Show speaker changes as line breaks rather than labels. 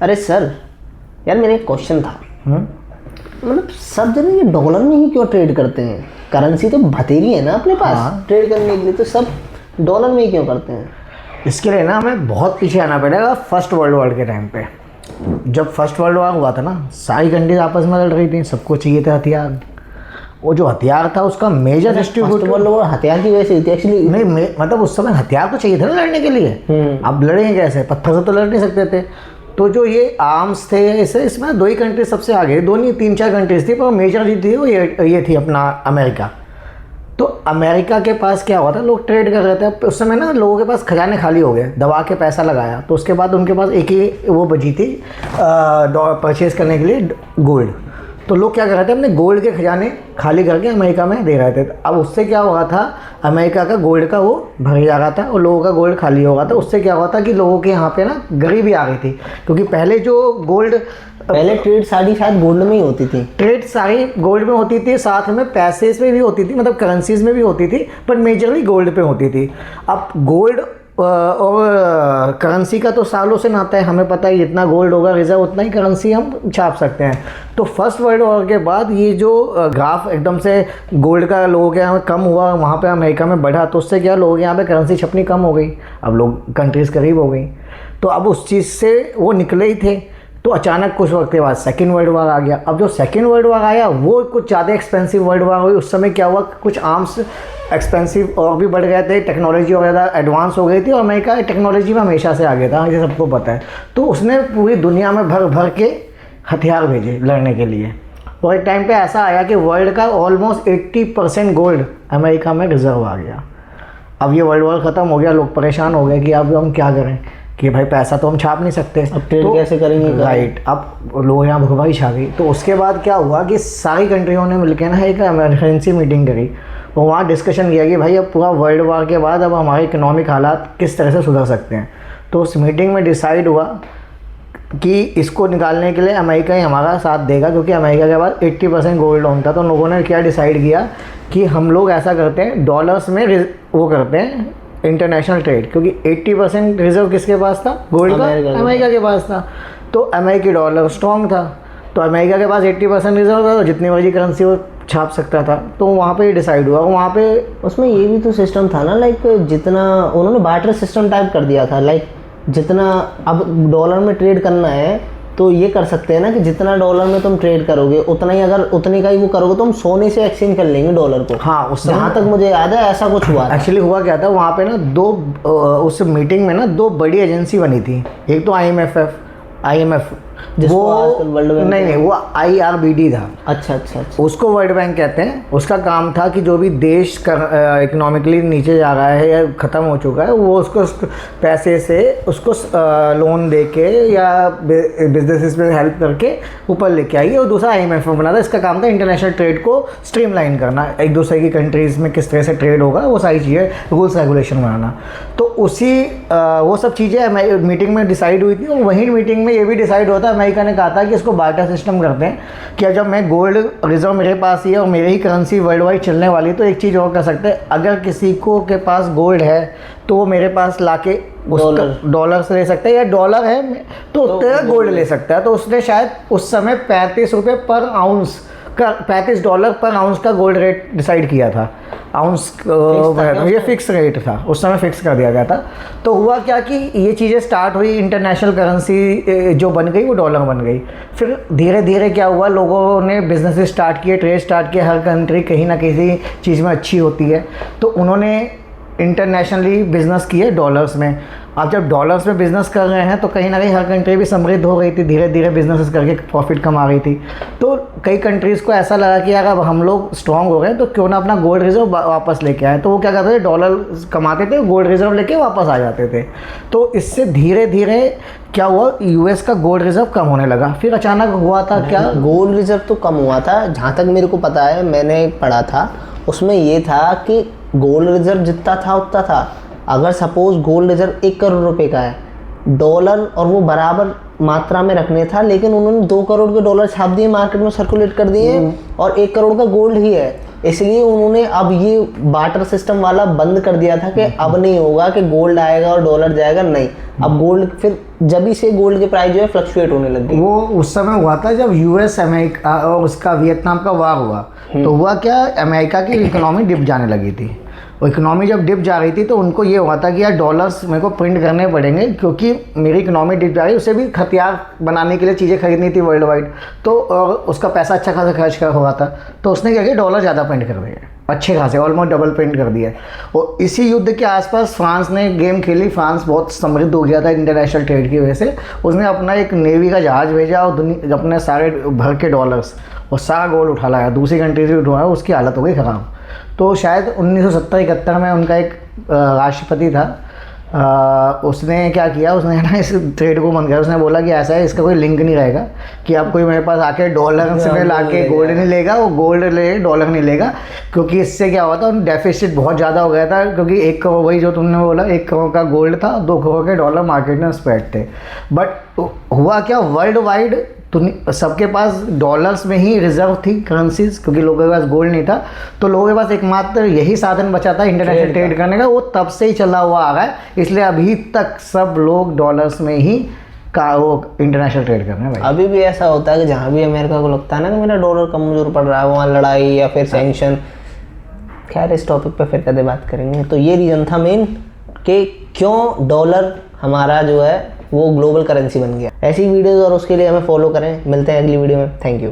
अरे सर, यार मेरा एक क्वेश्चन था। मतलब सब जने ये डॉलर में ही क्यों ट्रेड करते हैं? करेंसी तो बथेरी है ना अपने पास ट्रेड करने के लिए, तो सब डॉलर में ही क्यों करते हैं?
इसके लिए ना हमें बहुत पीछे आना पड़ेगा। फर्स्ट वर्ल्ड वॉर के टाइम पे, जब फर्स्ट वर्ल्ड वॉर हुआ था ना, सारी कंट्रीज आपस में लड़ रही थी, सबको चाहिए था हथियार। वो जो हथियार था उसका मेजर डिस्ट्रीब्यूटर
वर्ल्ड वॉर हथियार की वजह से थी एक्चुअली।
नहीं, मतलब उस समय हथियार तो चाहिए था ना लड़ने के लिए। अब लड़ेंगे कैसे? पत्थर से तो लड़ नहीं सकते थे। तो जो ये आर्म्स थे, इसे इसमें दो ही कंट्रीज सबसे आगे, दो नहीं 3-4 कंट्रीज थी, पर मेजर जो थी वो ये थी अपना अमेरिका। तो अमेरिका के पास क्या हुआ था, लोग ट्रेड कर रहे थे उस समय ना, लोगों के पास खजाने खाली हो गए, दबा के पैसा लगाया, तो उसके बाद उनके पास एक ही वो बची थी परचेज करने के लिए, गोल्ड। तो लोग क्या कर रहे थे, अपने गोल्ड के खजाने खाली करके अमेरिका में दे रहे थे। अब उससे क्या हुआ था, अमेरिका का गोल्ड का वो भर जा रहा था और लोगों का गोल्ड खाली हो रहा था। उससे क्या हुआ था कि लोगों के यहाँ पे ना गरीबी आ गई थी, क्योंकि पहले जो गोल्ड,
पहले ट्रेड सारी शायद गोल्ड में ही होती थी।
ट्रेड सारी गोल्ड में होती थी, साथ में पैसे में भी होती थी, मतलब करेंसीज में भी होती थी, पर मेजरली गोल्ड पे होती थी। अब गोल्ड और करेंसी का तो सालों से नाता है, हमें पता है जितना गोल्ड होगा रिजर्व उतना ही करेंसी हम छाप सकते हैं। तो फर्स्ट वर्ल्ड वॉर के बाद ये जो ग्राफ एकदम से गोल्ड का लोगों के यहाँ कम हुआ, वहाँ पे अमेरिका में बढ़ा, तो उससे क्या लोगों के यहाँ पे करेंसी छपनी कम हो गई, अब लोग कंट्रीज़ करीब हो गई। तो अब उस चीज़ से वो निकले ही थे, तो अचानक कुछ वक्त के बाद सेकेंड वर्ल्ड वॉर आ गया। अब जो सेकेंड वर्ल्ड वॉर आया वो कुछ ज़्यादा एक्सपेंसिव वर्ल्ड वॉर हुई। उस समय क्या हुआ, कुछ आर्म्स एक्सपेंसिव और भी बढ़ गए थे, टेक्नोलॉजी और ज़्यादा एडवांस हो गई थी, और अमेरिका टेक्नोलॉजी में हमेशा से आगे था, ये सबको पता है। तो उसने पूरी दुनिया में भर भर के हथियार भेजे लड़ने के लिए। और एक टाइम पे ऐसा आया कि वर्ल्ड का ऑलमोस्ट 80% गोल्ड अमेरिका में रिजर्व आ गया। अब ये वर्ल्ड वॉर ख़त्म हो गया, लोग परेशान हो गए कि अब हम क्या करें, कि भाई पैसा तो हम छाप नहीं सकते,
अब ट्रेड
तो
कैसे करेंगे?
राइट, अब लोग यहाँ भुखमरी छा गई। तो उसके बाद क्या हुआ कि सारी कंट्रियों ने मिलकर ना एक इमरजेंसी मीटिंग करी, और वहाँ डिस्कशन किया कि भाई अब पूरा वर्ल्ड वॉर के बाद अब हमारे इकोनॉमिक हालात किस तरह से सुधर सकते हैं। तो उस मीटिंग में डिसाइड हुआ कि इसको निकालने के लिए अमेरिका ही हमारा साथ देगा, क्योंकि अमेरिका के पास 80% गोल्ड लोन था। तो लोगों ने क्या डिसाइड किया कि हम लोग ऐसा करते हैं, डॉलर्स में वो करते हैं इंटरनेशनल ट्रेड, क्योंकि 80% रिजर्व किसके पास था, गोल्ड का, अमेरिका के पास था। तो अमेरिकी डॉलर स्ट्रॉन्ग था, तो अमेरिका के पास 80% रिजर्व था, तो जितनी मर्जी करेंसी वो छाप सकता था। तो वहाँ पे डिसाइड हुआ। वहाँ पे
उसमें ये भी तो सिस्टम था ना, लाइक जितना उन्होंने बार्टर सिस्टम टाइप कर दिया था, लाइक जितना अब डॉलर में ट्रेड करना है तो ये कर सकते हैं ना कि जितना डॉलर में तुम ट्रेड करोगे उतना ही, अगर उतने का ही वो करोगे तो हम सोने से एक्सचेंज कर लेंगे डॉलर को।
हाँ, उस
जहाँ तक मुझे याद है ऐसा कुछ हुआ।
एक्चुअली हुआ क्या था, वहाँ पे ना उस मीटिंग में ना दो बड़ी एजेंसी बनी थी। एक तो IMF,
जिसको आजकल वर्ल्ड बैंक,
नहीं, वो IRBD था।
अच्छा,
उसको वर्ल्ड बैंक कहते हैं। उसका काम था कि जो भी देश इकोनॉमिकली नीचे जा रहा है या ख़त्म हो चुका है, वो उसको पैसे से उसको लोन दे के या बिजनेसेस में हेल्प करके ऊपर लेके आइए। और दूसरा IMF में बना था, इसका काम था इंटरनेशनल ट्रेड को स्ट्रीमलाइन करना, एक दूसरे की कंट्रीज़ में किस तरह से ट्रेड होगा वो सारी चीज़ें, रूल्स रेगुलेशन बनाना। तो उसी वो सब चीज़ें मीटिंग में डिसाइड हुई थी। और वहीं मीटिंग में ये भी डिसाइड होता है, अमेरिका ने कहा था कि इसको बार्टर सिस्टम करते हैं, कि जब मैं गोल्ड रिजर्व मेरे पास ही है और मेरी ही करेंसी वर्ल्ड वाइड चलने वाली, तो एक चीज़ और कर सकते हैं, अगर किसी को के पास गोल्ड है तो वो मेरे पास लाके डॉलर से ले सकता है, या डॉलर है तो गोल्ड ले सकता है। तो उसने शायद उस समय 35 रुपये पर आउंस का, $35 पर आउंस का गोल्ड रेट डिसाइड किया था। आउंस ये फिक्स रेट था, उस समय फिक्स कर दिया गया था। तो हुआ क्या कि ये चीज़ें स्टार्ट हुई, इंटरनेशनल करेंसी जो बन गई वो डॉलर बन गई। फिर धीरे धीरे क्या हुआ, लोगों ने बिजनेस स्टार्ट किए, ट्रेड स्टार्ट किए। हर कंट्री कहीं ना किसी चीज़ में अच्छी होती है, तो उन्होंने इंटरनेशनली बिजनेस किए डॉलर्स में। अब जब डॉलर्स में बिज़नेस कर रहे हैं तो कहीं ना कहीं हर कंट्री भी समृद्ध हो गई थी, धीरे धीरे बिजनेस करके प्रॉफिट कमा रही थी। तो कई कंट्रीज़ को ऐसा लगा कि यार अब हम लोग स्ट्रांग हो गए तो क्यों ना अपना गोल्ड रिजर्व वापस लेके आए। तो वो क्या करते थे, डॉलर कमाते थे, गोल्ड रिजर्व लेके वापस आ जाते थे। तो इससे धीरे धीरे क्या हुआ, US का गोल्ड रिजर्व कम होने लगा। फिर अचानक हुआ था क्या,
गोल्ड रिजर्व तो कम हुआ था, जहाँ तक मेरे को पता है, मैंने पढ़ा था उसमें ये था कि गोल्ड रिजर्व जितना था उतना था। अगर सपोज गोल्ड रिजर्व 1 करोड़ रुपए का है, डॉलर और वो बराबर मात्रा में रखने था, लेकिन उन्होंने 2 करोड़ के डॉलर छाप दिए, मार्केट में सर्कुलेट कर दिए, और 1 करोड़ का गोल्ड ही है। इसलिए उन्होंने अब ये बार्टर सिस्टम वाला बंद कर दिया था कि अब नहीं होगा कि गोल्ड आएगा और डॉलर जाएगा, नहीं। अब गोल्ड फिर जब से गोल्ड के प्राइस जो है फ्लक्चुएट होने लग गई।
वो उस समय हुआ था जब यूएस अमेरिका और उसका वियतनाम का वार हुआ, तो हुआ क्या, अमेरिका की इकोनॉमी डिप जाने लगी थी। वो इकोनॉमी जब डिप जा रही थी तो उनको ये हुआ था कि यार डॉलर्स मेरे को प्रिंट करने पड़ेंगे, क्योंकि मेरी इकोनॉमी डिप जा रही है। उसे भी हथियार बनाने के लिए चीज़ें खरीदनी थी वर्ल्ड वाइड, तो और उसका पैसा अच्छा खासा खर्च कर हुआ था, तो उसने क्या किया, डॉलर ज़्यादा प्रिंट कर दिए, अच्छे खासे ऑलमोस्ट डबल प्रिंट कर दिया। और इसी युद्ध के आसपास फ्रांस ने गेम खेली। फ्रांस बहुत समृद्ध हो गया था इंटरनेशनल ट्रेड की वजह से। उसने अपना एक नेवी का जहाज़ भेजा और अपने सारे भर के डॉलर्स और सारा गोल्ड उठा लाया, दूसरी कंट्री से उठवाया, उसकी हालत हो गई ख़राब। तो शायद 1970-71 में उनका एक राष्ट्रपति था, उसने क्या किया, उसने ना इस ट्रेड को बंद किया। उसने बोला कि ऐसा है, इसका कोई लिंक नहीं रहेगा कि आप कोई मेरे पास आके डॉलर से ला के गोल्ड नहीं लेगा, वो गोल्ड ले डॉलर नहीं लेगा, क्योंकि इससे क्या हुआ था, डेफिसिट बहुत ज़्यादा हो गया था। क्योंकि 1 करोड़, वही जो तुमने बोला, 1 करोड़ का गोल्ड था, 2 करोड़ के डॉलर मार्केट में स्प्रेड थे। बट हुआ क्या, वर्ल्ड वाइड सबके पास डॉलर्स में ही रिजर्व थी करेंसीज, क्योंकि लोगों के पास गोल्ड नहीं था। तो लोगों के पास एकमात्र यही साधन बचा था इंटरनेशनल ट्रेड करने का, वो तब से ही चला हुआ आ रहा है। इसलिए अभी तक सब लोग डॉलर्स में ही वो इंटरनेशनल ट्रेड कर रहे हैं भाई।
अभी भी ऐसा होता है कि जहाँ भी अमेरिका को लगता है ना कि मेरा डॉलर कमजोर पड़ रहा है, वहाँ लड़ाई या फिर सैंक्शन। खैर, इस टॉपिक पे फिर कभी बात करेंगे। तो ये रीज़न था मेन कि क्यों डॉलर हमारा जो है वो ग्लोबल करेंसी बन गया। ऐसी वीडियोज़ और उसके लिए हमें फॉलो करें। मिलते हैं अगली वीडियो में। Thank you.